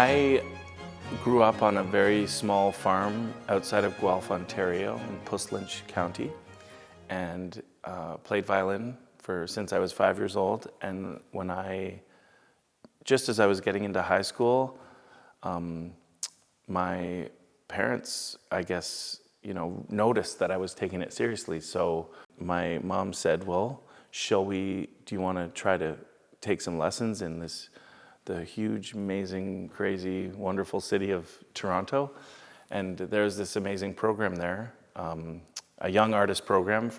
I grew up on a very small farm outside of Guelph, Ontario, in Puslinch County, and played violin since I was 5 years old. And just as I was getting into high school, my parents, I guess, noticed that I was taking it seriously. So my mom said, well, do you want to try to take some lessons in the huge, amazing, crazy, wonderful city of Toronto? And there's this amazing program there, a young artist program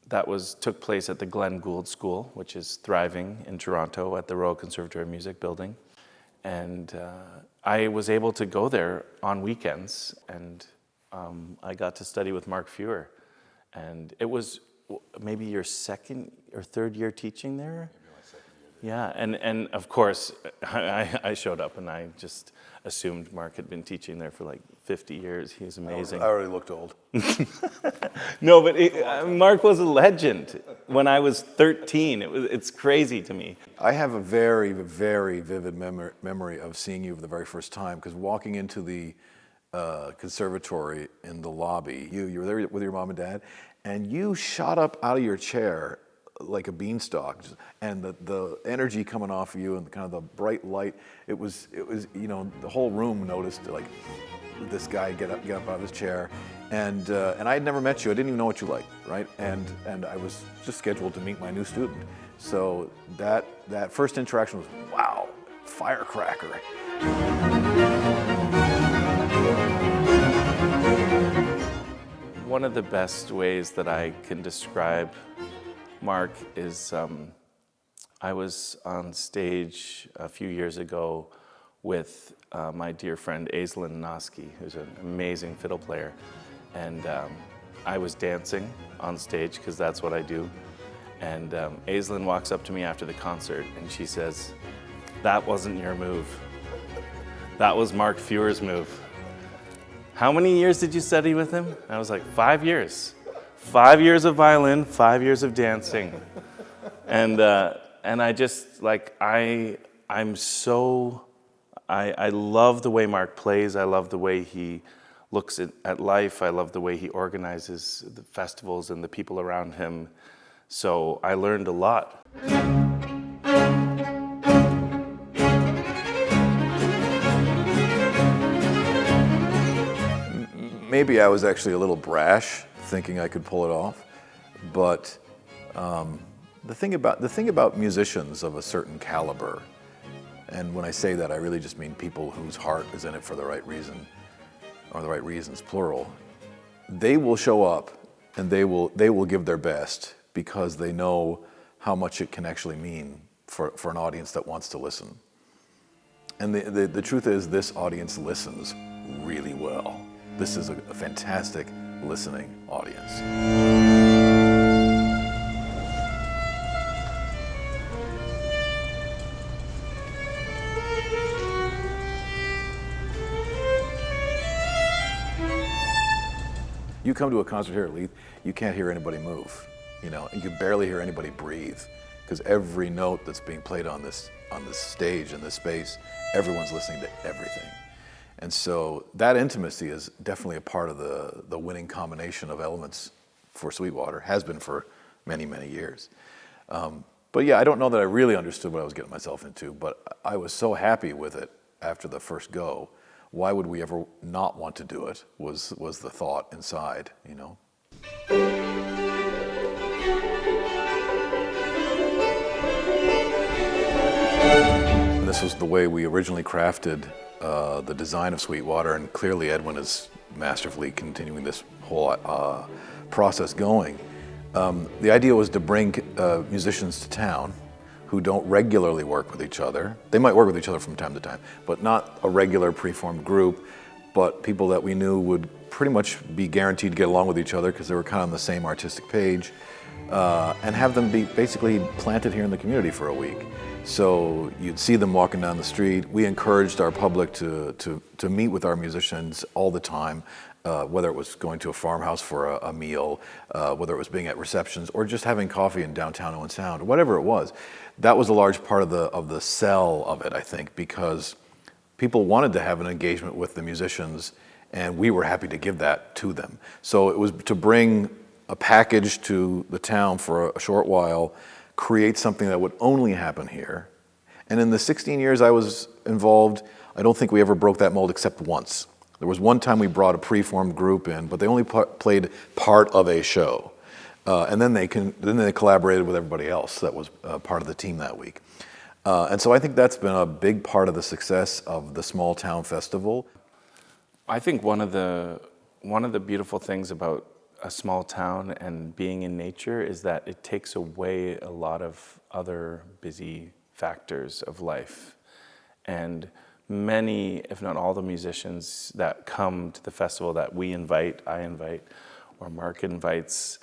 that took place at the Glenn Gould School, which is thriving in Toronto at the Royal Conservatory of Music building. And I was able to go there on weekends, and I got to study with Mark Feuer. And it was maybe your second or third year teaching there? Maybe my second year. Yeah, and of course, I showed up and I just assumed Mark had been teaching there for like 50 years. He was amazing. I already looked old. No, but Mark was a legend. When I was 13, it's crazy to me. I have a very, very vivid memory of seeing you for the very first time, because walking into the conservatory in the lobby, you were there with your mom and dad, and you shot up out of your chair like a beanstalk, and the energy coming off of you and kind of the bright light, it was the whole room noticed, like, this guy get up out of his chair, and I had never met you. I didn't even know what you liked, right? And I was just scheduled to meet my new student. So that first interaction was, wow, firecracker. One of the best ways that I can describe Mark is I was on stage a few years ago with my dear friend Aislinn Noski, who's an amazing fiddle player. And I was dancing on stage, because that's what I do. And Aislinn walks up to me after the concert and she says, "That wasn't your move. That was Mark Feuer's move. How many years did you study with him?" I was like, 5 years. 5 years of violin, 5 years of dancing. And I just, like, I love the way Mark plays. I love the way he looks at life. I love the way he organizes the festivals and the people around him. So I learned a lot. Maybe I was actually a little brash, thinking I could pull it off, but the thing about musicians of a certain caliber, and when I say that, I really just mean people whose heart is in it for the right reason, or the right reasons, plural. They will show up and they will give their best, because they know how much it can actually mean for an audience that wants to listen. And the truth is, this audience listens really well. This is a fantastic listening audience. You come to a concert here at Leith, you can't hear anybody move. You can barely hear anybody breathe, because every note that's being played on this stage, in this space, everyone's listening to everything. And so that intimacy is definitely a part of the winning combination of elements for SweetWater, has been for many, many years. But yeah, I don't know that I really understood what I was getting myself into, but I was so happy with it after the first go. Why would we ever not want to do it, was the thought inside, And this was the way we originally crafted the design of SweetWater, and clearly Edwin is masterfully continuing this whole process going. The idea was to bring musicians to town who don't regularly work with each other. They might work with each other from time to time, but not a regular preformed group, but people that we knew would pretty much be guaranteed to get along with each other because they were kind of on the same artistic page, and have them be basically planted here in the community for a week. So you'd see them walking down the street. We encouraged our public to meet with our musicians all the time, whether it was going to a farmhouse for a meal, whether it was being at receptions, or just having coffee in downtown Owen Sound, whatever it was. That was a large part of the sell of it, I think, because people wanted to have an engagement with the musicians, and we were happy to give that to them. So it was to bring a package to the town for a short while, create something that would only happen here. And in the 16 years I was involved, I don't think we ever broke that mold except once. There was one time we brought a pre-formed group in, but they only played part of a show. And then they collaborated with everybody else that was part of the team that week. And so I think that's been a big part of the success of the Small Town Festival. I think one of the beautiful things about a small town and being in nature is that it takes away a lot of other busy factors of life. And many, if not all, the musicians that come to the festival that we invite, I invite, or Mark invites,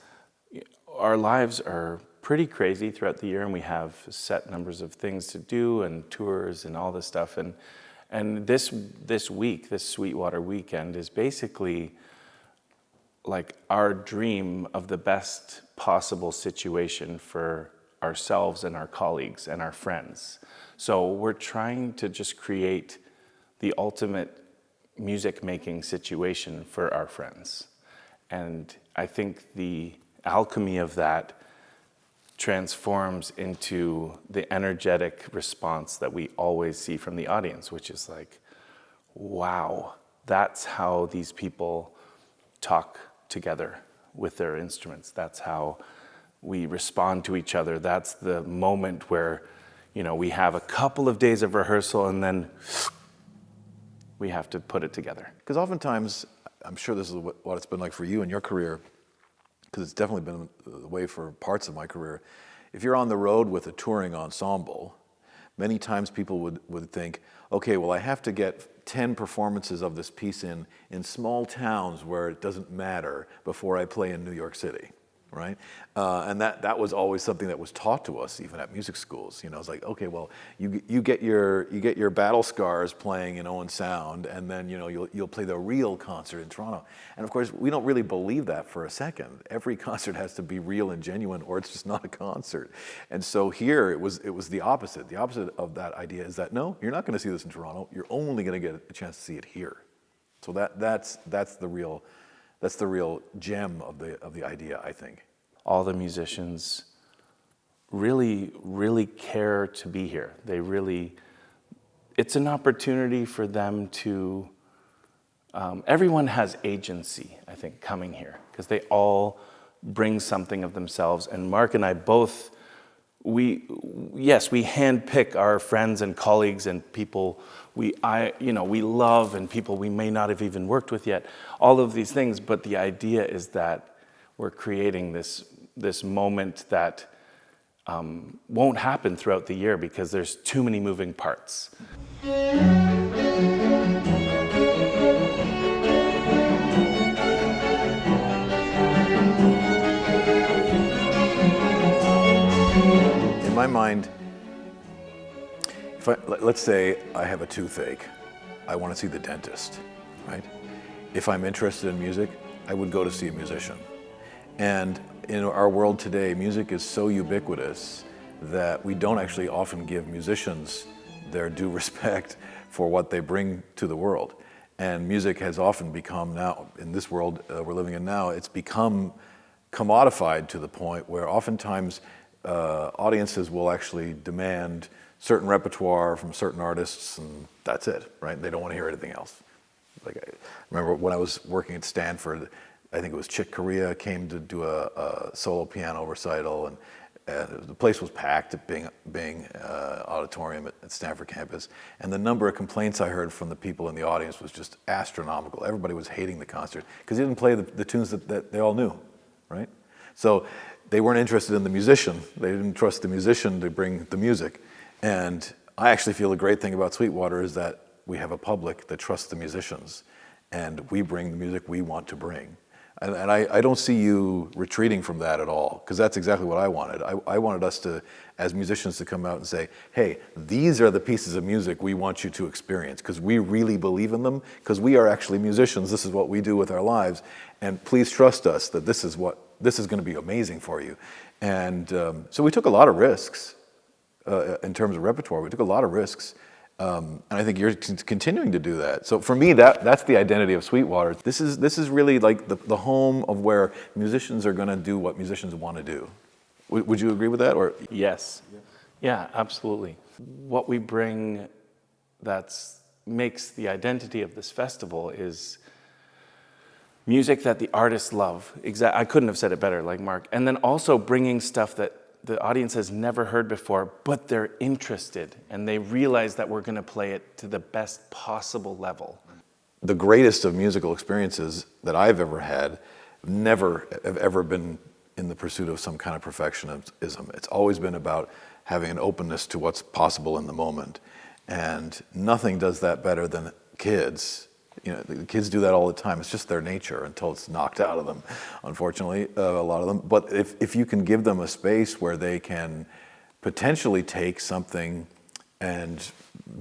our lives are pretty crazy throughout the year, and we have set numbers of things to do and tours and all this stuff. And this week, this SweetWater weekend, is basically like our dream of the best possible situation for ourselves and our colleagues and our friends. So we're trying to just create the ultimate music-making situation for our friends. And I think the alchemy of that transforms into the energetic response that we always see from the audience, which is like, wow, that's how these people talk together with their instruments. That's how we respond to each other. That's the moment where, you know, we have a couple of days of rehearsal and then we have to put it together. Because oftentimes, I'm sure this is what it's been like for you in your career, because it's definitely been the way for parts of my career. If you're on the road with a touring ensemble, many times people would think, okay, well, I have to get 10 performances of this piece in small towns where it doesn't matter before I play in New York City, right? And that was always something that was taught to us, even at music schools. You know, it's like, okay, well, you get your battle scars playing in Owen Sound, and then you'll play the real concert in Toronto. And of course, we don't really believe that for a second. Every concert has to be real and genuine, or it's just not a concert. And so here it was the opposite. The opposite of that idea is that no, you're not going to see this in Toronto. You're only going to get a chance to see it here. So that's the real gem of the idea, I think. All the musicians really, really care to be here. It's an opportunity for them to, everyone has agency, I think, coming here, because they all bring something of themselves. And Mark and I both, we handpick our friends and colleagues and people we love, and people we may not have even worked with yet, all of these things. But the idea is that we're creating this moment that won't happen throughout the year because there's too many moving parts. In my mind, let's say I have a toothache, I want to see the dentist, right? If I'm interested in music, I would go to see a musician. And in our world today, music is so ubiquitous that we don't actually often give musicians their due respect for what they bring to the world. And music has often become now, in this world we're living in now, it's become commodified to the point where oftentimes audiences will actually demand certain repertoire from certain artists, and that's it, right? They don't want to hear anything else. Like I remember when I was working at Stanford, I think it was Chick Corea came to do a solo piano recital, and the place was packed at Bing Auditorium at Stanford campus, and the number of complaints I heard from the people in the audience was just astronomical. Everybody was hating the concert because he didn't play the tunes that they all knew, right? So they weren't interested in the musician. They didn't trust the musician to bring the music. And I actually feel the great thing about SweetWater is that we have a public that trusts the musicians, and we bring the music we want to bring. And I don't see you retreating from that at all, because that's exactly what I wanted. I wanted us to, as musicians, to come out and say, hey, these are the pieces of music we want you to experience, because we really believe in them, because we are actually musicians. This is what we do with our lives. And please trust us that this is going to be amazing for you. And so we took a lot of risks in terms of repertoire. We took a lot of risks. And I think you're continuing to do that. So for me, that's the identity of SweetWater. This is really like the home of where musicians are going to do what musicians want to do. Would you agree with that? Or Yes. Yeah, absolutely. What we bring makes the identity of this festival is music that the artists love. I couldn't have said it better, like Mark. And then also bringing stuff that the audience has never heard before, but they're interested and they realize that we're going to play it to the best possible level. The greatest of musical experiences that I've ever had never have ever been in the pursuit of some kind of perfectionism. It's always been about having an openness to what's possible in the moment. And nothing does that better than kids. You know, the kids do that all the time. It's just their nature until it's knocked out of them, unfortunately, a lot of them. But if you can give them a space where they can potentially take something and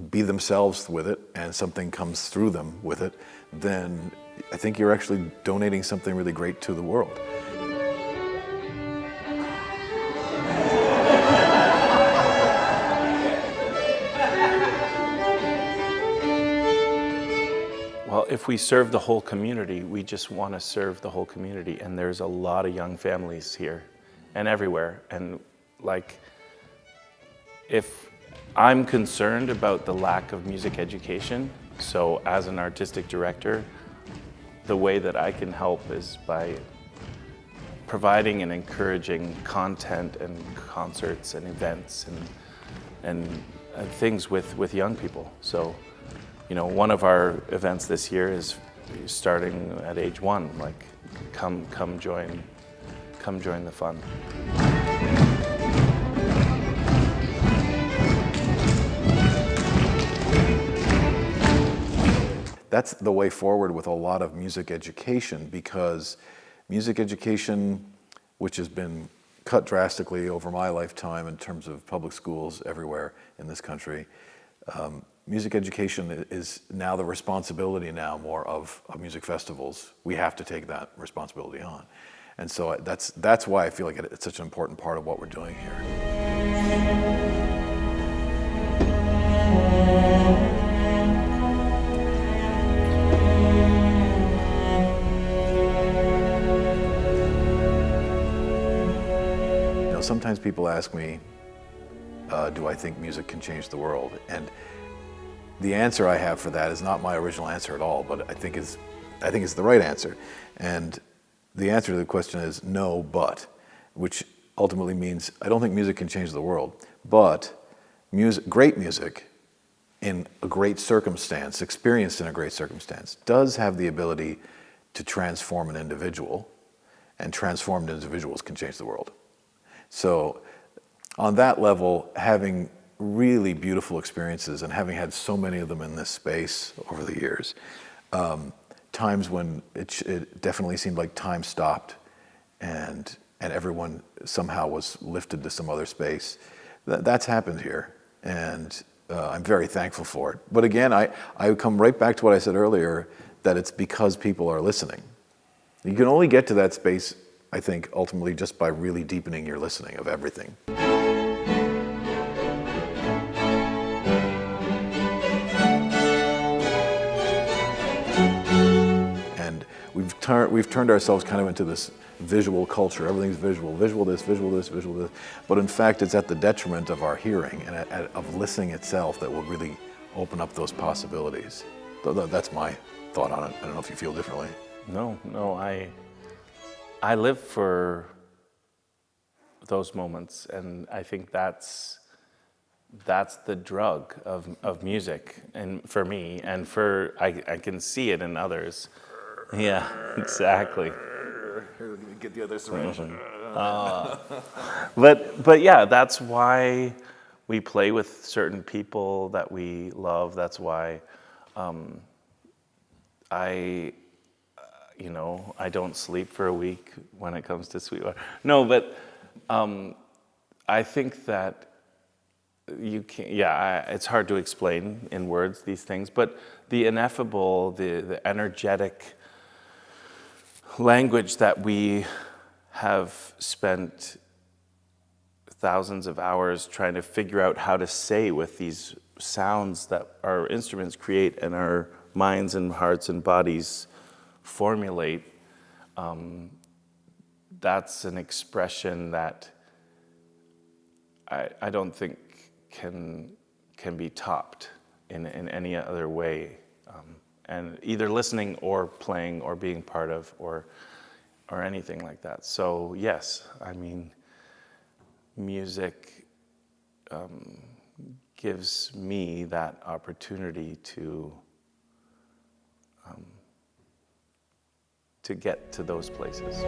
be themselves with it, and something comes through them with it, then I think you're actually donating something really great to the world. Well, if we serve the whole community, we just want to serve the whole community. And there's a lot of young families here and everywhere. And if I'm concerned about the lack of music education, so as an artistic director, the way that I can help is by providing and encouraging content and concerts and events and things with young people. So, you know, one of our events this year is starting at age 1. Like, come join the fun. That's the way forward with a lot of music education, because music education, which has been cut drastically over my lifetime in terms of public schools everywhere in this country, music education is now the responsibility more of music festivals. We have to take that responsibility on. And so that's why I feel like it's such an important part of what we're doing here. You know, sometimes people ask me, do I think music can change the world? And the answer I have for that is not my original answer at all, but I think it's the right answer. And the answer to the question is no, but, which ultimately means I don't think music can change the world, but great music in a great circumstance, experienced in a great circumstance, does have the ability to transform an individual, and transformed individuals can change the world. So on that level, having really beautiful experiences and having had so many of them in this space over the years, times when it definitely seemed like time stopped and everyone somehow was lifted to some other space. That's happened here, and I'm very thankful for it. But again, I come right back to what I said earlier, that it's because people are listening. You can only get to that space, I think, ultimately just by really deepening your listening of everything. We've turned ourselves kind of into this visual culture. Everything's visual this, visual this, visual this. But in fact, it's at the detriment of our hearing and of listening itself that will really open up those possibilities. That's my thought on it. I don't know if you feel differently. No, I live for those moments, and I think that's the drug of music, and for me, and I can see it in others. Yeah, exactly. Get the other syringe. But yeah, that's why we play with certain people that we love. That's why I don't sleep for a week when it comes to SweetWater. No, but I think that you can't, it's hard to explain in words these things, but the ineffable, the energetic language that we have spent thousands of hours trying to figure out how to say with these sounds that our instruments create and our minds and hearts and bodies formulate, that's an expression that I don't think can be topped in any other way. And either listening or playing or being part of or anything like that. So yes, I mean, music gives me that opportunity to get to those places.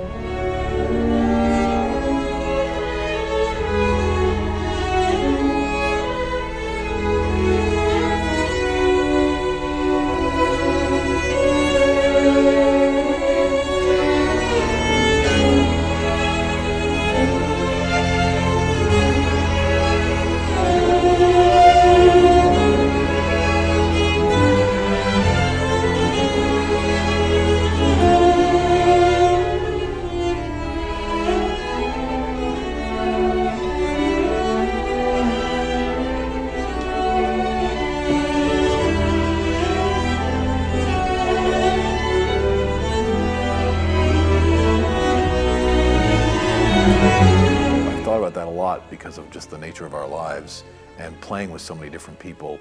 Because of just the nature of our lives and playing with so many different people,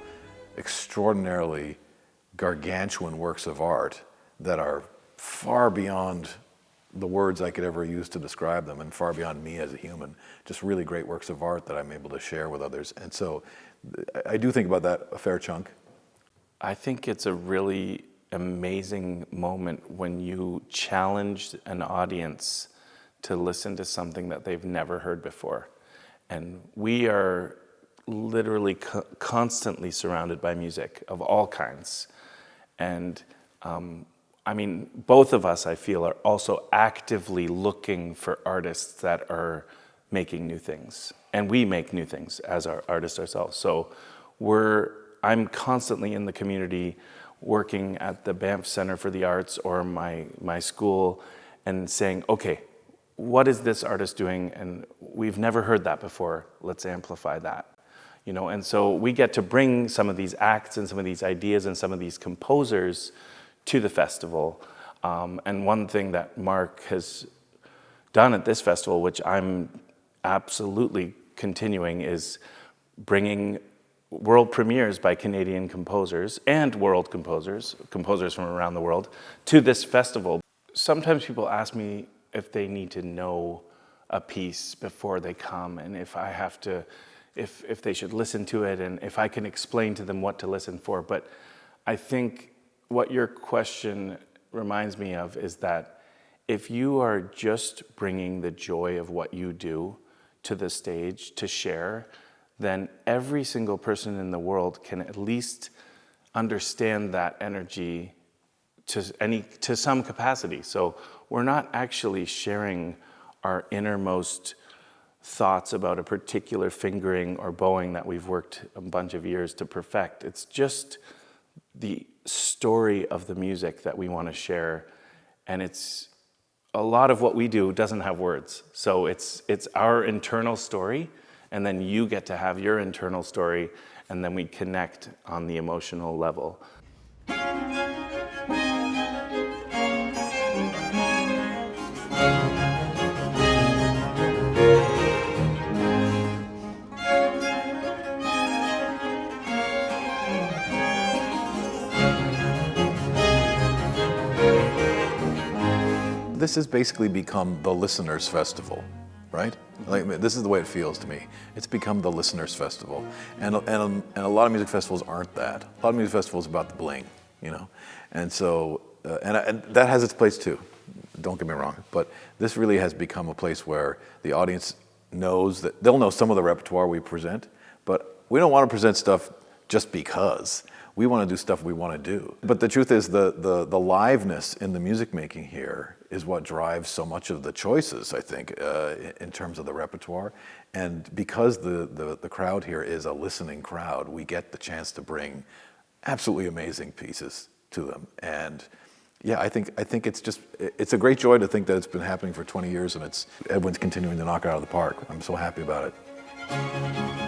extraordinarily gargantuan works of art that are far beyond the words I could ever use to describe them and far beyond me as a human. Just really great works of art that I'm able to share with others. And so I do think about that a fair chunk. I think it's a really amazing moment when you challenge an audience to listen to something that they've never heard before. And we are literally constantly surrounded by music of all kinds. And I mean, both of us, I feel, are also actively looking for artists that are making new things. And we make new things as our artists ourselves. So I'm constantly in the community working at the Banff Center for the Arts or my school and saying, okay, what is this artist doing? And we've never heard that before. Let's amplify that. And so we get to bring some of these acts and some of these ideas and some of these composers to the festival. And one thing that Mark has done at this festival, which I'm absolutely continuing, is bringing world premieres by Canadian composers and world composers from around the world, to this festival. Sometimes people ask me if they need to know a piece before they come, and if they should listen to it, and if I can explain to them what to listen for. But I think what your question reminds me of is that if you are just bringing the joy of what you do to the stage to share, then every single person in the world can at least understand that energy to some capacity. So we're not actually sharing our innermost thoughts about a particular fingering or bowing that we've worked a bunch of years to perfect. It's just the story of the music that we want to share. And it's a lot of what we do doesn't have words. So it's our internal story, and then you get to have your internal story, and then we connect on the emotional level. This has basically become the listeners' festival, right? Like, this is the way it feels to me. It's become the listeners' festival. And a lot of music festivals aren't that. A lot of music festivals are about the bling, And so, and that has its place too, don't get me wrong. But this really has become a place where the audience knows that they'll know some of the repertoire we present, but we don't want to present stuff just because. We want to do stuff we want to do. But the truth is the liveness in the music making here is what drives so much of the choices, I think, in terms of the repertoire. And because the crowd here is a listening crowd, we get the chance to bring absolutely amazing pieces to them. And yeah, I think it's a great joy to think that it's been happening for 20 years and Edwin's continuing to knock it out of the park. I'm so happy about it.